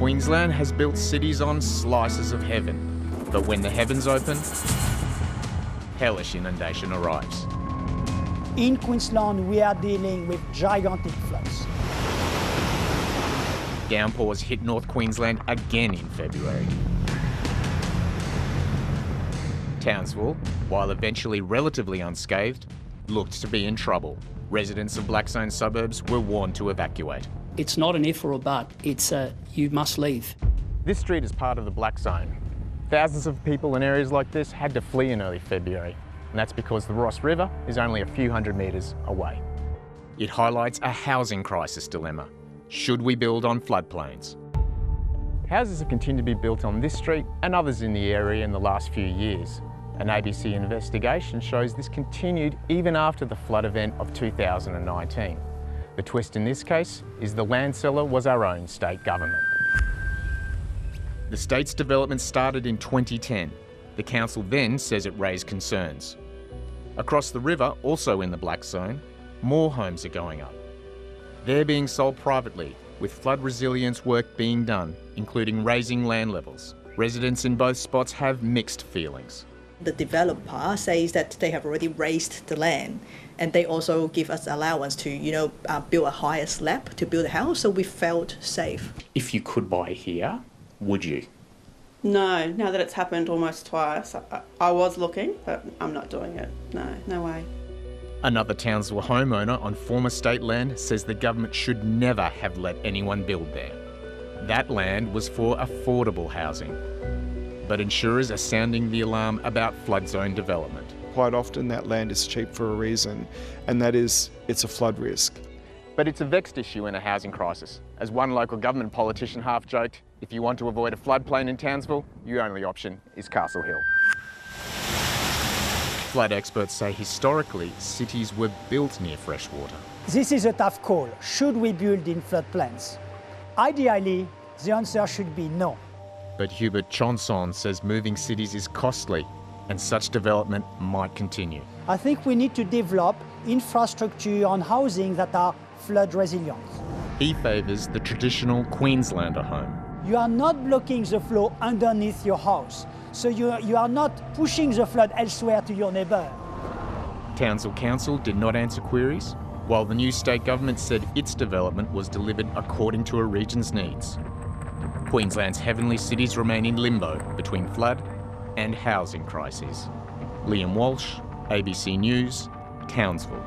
Queensland has built cities on slices of heaven, but when the heavens open, hellish inundation arrives. In Queensland, we are dealing with gigantic floods. Downpours hit North Queensland again in February. Townsville, while eventually relatively unscathed, looked to be in trouble. Residents of black zone suburbs were warned to evacuate. It's not an if or a but, it's a you must leave. This street is part of the black zone. Thousands of people in areas like this had to flee in early February, and that's because the Ross River is only a few hundred metres away. It highlights a housing crisis dilemma. Should we build on floodplains? Houses have continued to be built on this street and others in the area in the last few years. An ABC investigation shows this continued even after the flood event of 2019. The twist in this case is the land seller was our own state government. The state's development started in 2010. The council then says it raised concerns. Across the river, also in the black zone, more homes are going up. They're being sold privately, with flood resilience work being done, including raising land levels. Residents in both spots have mixed feelings. The developer says that they have already raised the land, and they also give us allowance to, build a higher slab to build a house, so we felt safe. If you could buy here, would you? No, now that it's happened almost twice, I was looking, but I'm not doing it. No way. Another Townsville homeowner on former state land says the government should never have let anyone build there. That land was for affordable housing. But insurers are sounding the alarm about flood zone development. Quite often that land is cheap for a reason, and that is it's a flood risk. But it's a vexed issue in a housing crisis. As one local government politician half joked, if you want to avoid a floodplain in Townsville, your only option is Castle Hill. Flood experts say historically, cities were built near freshwater. This is a tough call. Should we build in floodplains? Ideally, the answer should be no. But Hubert Chonson says moving cities is costly, and such development might continue. I think we need to develop infrastructure on housing that are flood resilient. He favours the traditional Queenslander home. You are not blocking the flow underneath your house, so you are not pushing the flood elsewhere to your neighbour. Townsville Council did not answer queries, while the new state government said its development was delivered according to a region's needs. Queensland's heavenly cities remain in limbo between flood and housing crises. Liam Walsh, ABC News, Townsville.